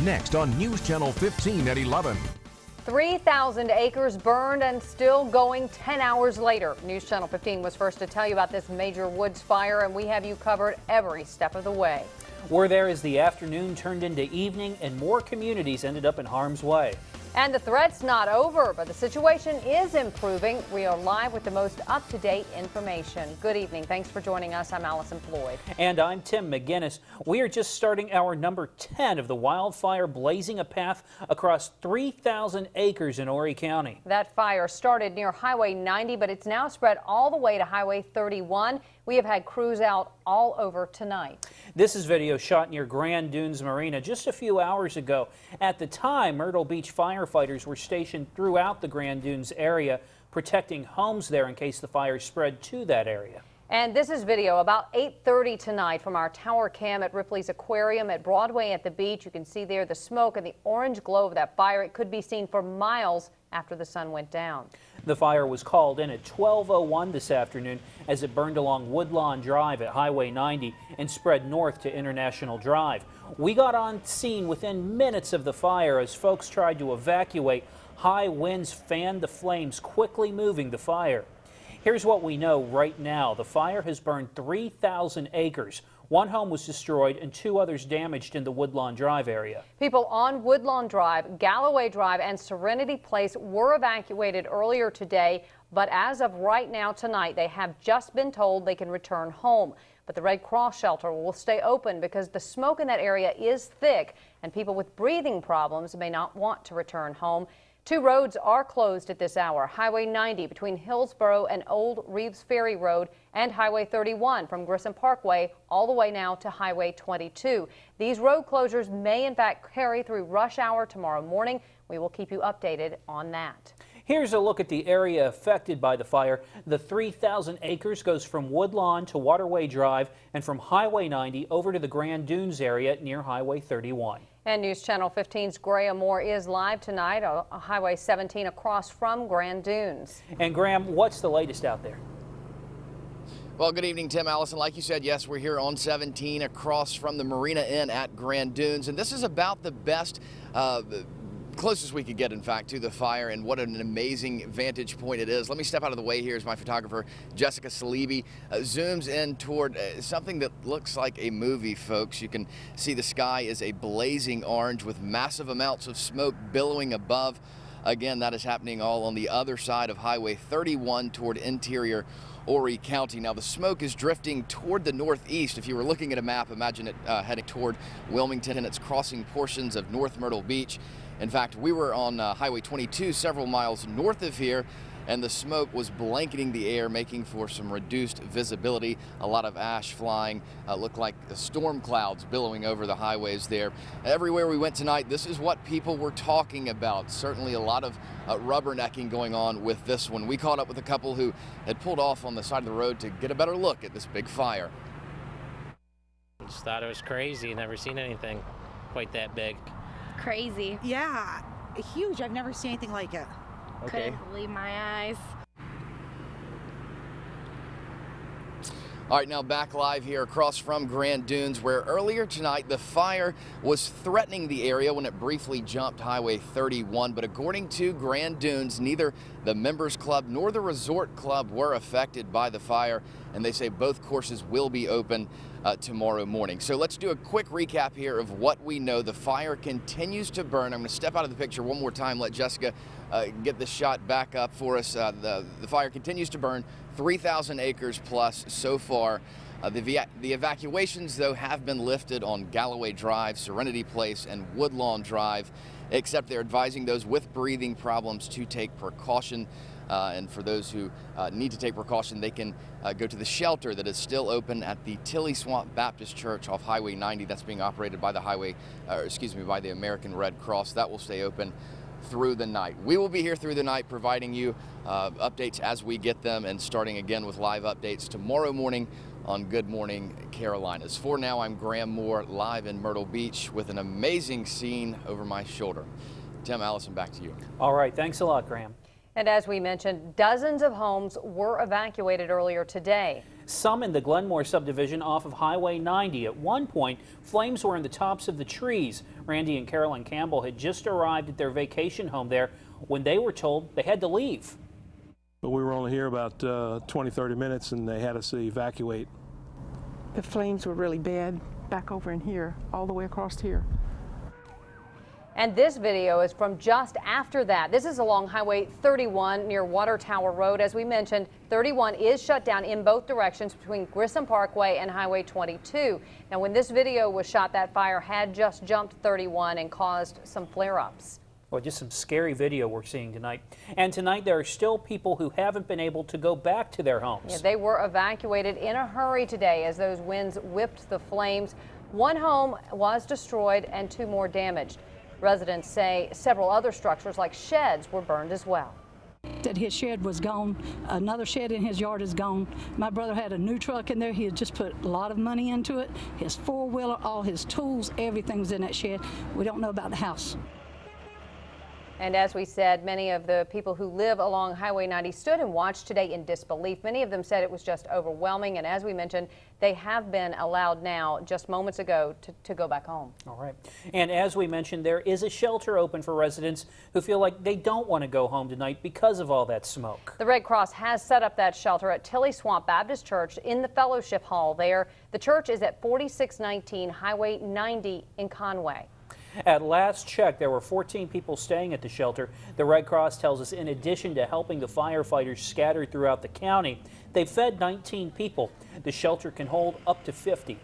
next on News Channel 15 at 11. 3,000 acres burned and still going 10 hours later. News Channel 15 was first to tell you about this major woods fire, and we have you covered every step of the way. We're there as the afternoon turned into evening and more communities ended up in harm's way. And the threat's not over, but the situation is improving. We are live with the most up-to-date information. Good evening. Thanks for joining us. I'm Allison Floyd. And I'm Tim McGinnis. We are just starting our number 10 of the wildfire blazing a path across 3,000 acres in Horry County. That fire started near Highway 90, but it's now spread all the way to Highway 31. We have had crews out all over tonight. This is video shot near Grand Dunes Marina just a few hours ago. At the time, Myrtle Beach firefighters were stationed throughout the Grand Dunes area, protecting homes there in case the fire spread to that area. And this is video about 8:30 tonight from our tower cam at Ripley's Aquarium at Broadway at the beach. You can see there the smoke and the orange glow of that fire. It could be seen for miles after the sun went down. The fire was called in at 12:01 this afternoon as it burned along Woodlawn Drive at Highway 90 and spread north to International Drive. We got on scene within minutes of the fire as folks tried to evacuate. High winds fanned the flames, quickly moving the fire. Here's what we know right now. The fire has burned 3,000 acres. One home was destroyed and 2 others damaged in the Woodlawn Drive area. People on Woodlawn Drive, Galloway Drive, and Serenity Place were evacuated earlier today, but as of right now tonight, they have just been told they can return home. But the Red Cross shelter will stay open because the smoke in that area is thick and people with breathing problems may not want to return home. 2 roads are closed at this hour. Highway 90 between Hillsborough and Old Reeves Ferry Road and Highway 31 from Grissom Parkway all the way now to Highway 22. These road closures may in fact carry through rush hour tomorrow morning. We will keep you updated on that. Here's a look at the area affected by the fire. The 3,000 acres goes from Woodlawn to Waterway Drive and from Highway 90 over to the Grand Dunes area near Highway 31. And News Channel 15's Graeme Moore is live tonight on Highway 17 across from Grand Dunes. And Graeme, what's the latest out there? Well, good evening, Tim, Allison. Like you said, yes, we're here on 17 across from the Marina Inn at Grand Dunes. And this is about the best, closest we could get, in fact, to the fire, and what an amazing vantage point it is. Let me step out of the way here as my photographer, Jessica Salibi, zooms in toward something that looks like a movie, folks. You can see the sky is a blazing orange with massive amounts of smoke billowing above. Again, that is happening all on the other side of Highway 31 toward interior Horry County. Now, the smoke is drifting toward the northeast. If you were looking at a map, imagine it heading toward Wilmington, and it's crossing portions of North Myrtle Beach. In fact, we were on Highway 22 several miles north of here, and the smoke was blanketing the air, making for some reduced visibility. A lot of ash flying, looked like storm clouds billowing over the highways there. Everywhere we went tonight, this is what people were talking about. Certainly a lot of rubbernecking going on with this one. We caught up with a couple who had pulled off on the side of the road to get a better look at this big fire. Just thought it was crazy. Never seen anything quite that big. Crazy. Yeah, huge. I've never seen anything like it. Okay. Couldn't believe my eyes. All right, now back live here across from Grand Dunes, where earlier tonight the fire was threatening the area when it briefly jumped Highway 31. But according to Grand Dunes, neither the Members Club nor the Resort Club were affected by the fire, and they say both courses will be open tomorrow morning. So let's do a quick recap here of what we know. The fire continues to burn. I'm going to step out of the picture one more time, let Jessica get the shot back up for us. The fire continues to burn, 3,000 acres plus so far. The evacuations, though, have been lifted on Galloway Drive, Serenity Place, and Woodlawn Drive, except they're advising those with breathing problems to take precaution. And for those who need to take precaution, they can go to the shelter that is still open at the Tilly Swamp Baptist Church off Highway 90. That's being operated by the by the American Red Cross. That will stay open through the night. We will be here through the night providing you updates as we get them, and starting again with live updates tomorrow morning on Good Morning Carolinas. For now, I'm Graeme Moore, live in Myrtle Beach with an amazing scene over my shoulder. Tim, Allison, back to you. All right, thanks a lot, Graeme. And as we mentioned, dozens of homes were evacuated earlier today. Some in the Glenmore subdivision off of Highway 90. At one point, flames were in the tops of the trees. Randy and Carolyn Campbell had just arrived at their vacation home there when they were told they had to leave. But we were only here about 20-30 minutes, and they had us evacuate. The flames were really bad back over in here, all the way across here. And this video is from just after that. This is along Highway 31 near Water Tower Road. As we mentioned, 31 is shut down in both directions between Grissom Parkway and Highway 22. Now, when this video was shot, that fire had just jumped 31 and caused some flare-ups. Well, just some scary video we're seeing tonight. And tonight there are still people who haven't been able to go back to their homes. Yeah, they were evacuated in a hurry today as those winds whipped the flames. One home was destroyed and 2 more damaged. Residents say several other structures like sheds were burned as well. That his shed was gone. Another shed in his yard is gone. My brother had a new truck in there. He had just put a lot of money into it. His four-wheeler, all his tools, everything was in that shed. We don't know about the house. And as we said, many of the people who live along Highway 90 stood and watched today in disbelief. Many of them said it was just overwhelming. And as we mentioned, they have been allowed now just moments ago to go back home. All right. And as we mentioned, there is a shelter open for residents who feel like they don't want to go home tonight because of all that smoke. The Red Cross has set up that shelter at Tilly Swamp Baptist Church in the Fellowship Hall there. The church is at 4619 Highway 90 in Conway. At last check, there were 14 people staying at the shelter. The Red Cross tells us in addition to helping the firefighters scattered throughout the county, they fed 19 people. The shelter can hold up to 50.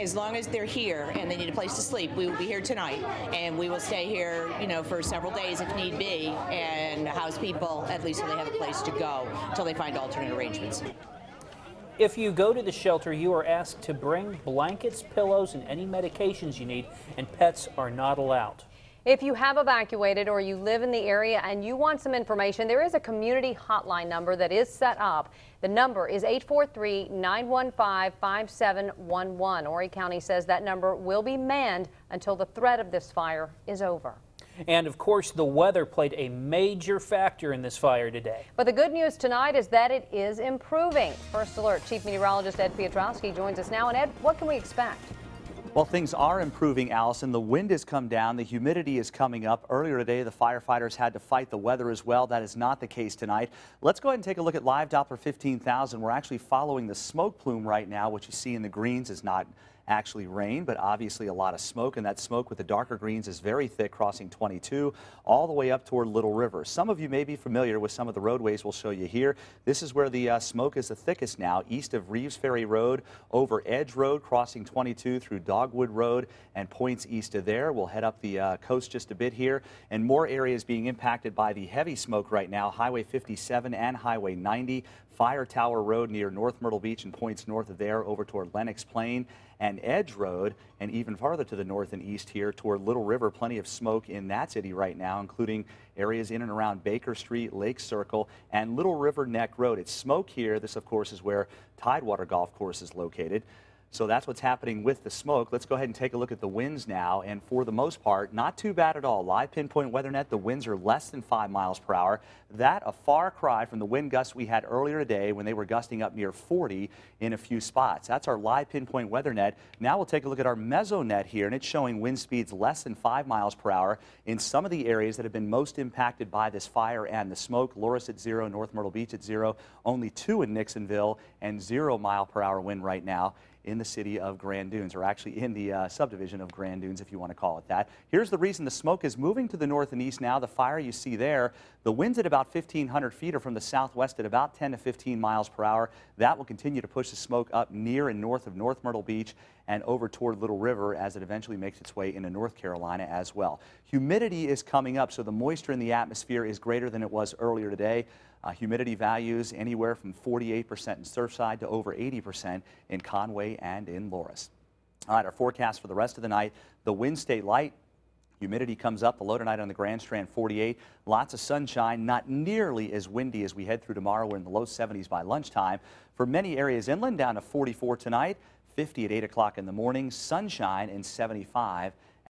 As long as they're here and they need a place to sleep, we will be here tonight, and we will stay here, for several days if need be, and house people at least so they have a place to go until they find alternate arrangements. If you go to the shelter, you are asked to bring blankets, pillows, and any medications you need, and pets are not allowed. If you have evacuated or you live in the area and you want some information, there is a community hotline number that is set up. The number is 843-915-5711. Horry County says that number will be manned until the threat of this fire is over. And of course, the weather played a major factor in this fire today. But the good news tonight is that it is improving. First Alert Chief Meteorologist Ed Piotrowski joins us now. And Ed, what can we expect? Well, things are improving, Allison. The wind has come down. The humidity is coming up. Earlier today, the firefighters had to fight the weather as well. That is not the case tonight. Let's go ahead and take a look at live Doppler 15,000. We're actually following the smoke plume right now. What you see in the greens is not actually rain, but obviously a lot of smoke, and that smoke with the darker greens is very thick, crossing 22 all the way up toward Little River. Some of you may be familiar with some of the roadways we'll show you here. This is where the smoke is the thickest now, east of Reeves Ferry Road, over Edge Road, crossing 22 through Dogwood Road and points east of there. We'll head up the coast just a bit here, and more areas being impacted by the heavy smoke right now, Highway 57 and Highway 90, Fire Tower Road near North Myrtle Beach and points north of there over toward Lenox Plain and Edge Road, and even farther to the north and east here toward Little River. Plenty of smoke in that city right now, including areas in and around Baker Street, Lake Circle, and Little River Neck Road. It's smoke here. This, of course, is where Tidewater Golf Course is located. So that's what's happening with the smoke. Let's go ahead and take a look at the winds now. And for the most part, not too bad at all. Live pinpoint weather net, the winds are less than 5 miles per hour. That a far cry from the wind gusts we had earlier today when they were gusting up near 40 in a few spots. That's our live pinpoint weather net. Now we'll take a look at our mesonet here, and it's showing wind speeds less than 5 miles per hour in some of the areas that have been most impacted by this fire and the smoke. Loris at 0, North Myrtle Beach at 0, only 2 in Nixonville, and 0 mile per hour wind right now in the city of Grand Dunes, or actually in the subdivision of Grand Dunes, if you want to call it that. Here's the reason the smoke is moving to the north and east now. The fire you see there, the winds at about 1,500 feet are from the southwest at about 10 to 15 miles per hour. That will continue to push the smoke up near and north of North Myrtle Beach and over toward Little River as it eventually makes its way into North Carolina as well. Humidity is coming up, so the moisture in the atmosphere is greater than it was earlier today. Humidity values anywhere from 48% in Surfside to over 80% in Conway and in Loris. All right, our forecast for the rest of the night, the winds stay light. Humidity comes up. The low tonight on the Grand Strand, 48. Lots of sunshine, not nearly as windy as we head through tomorrow. We're in the low 70s by lunchtime. For many areas inland, down to 44 tonight, 50 at 8 o'clock in the morning, sunshine, and 75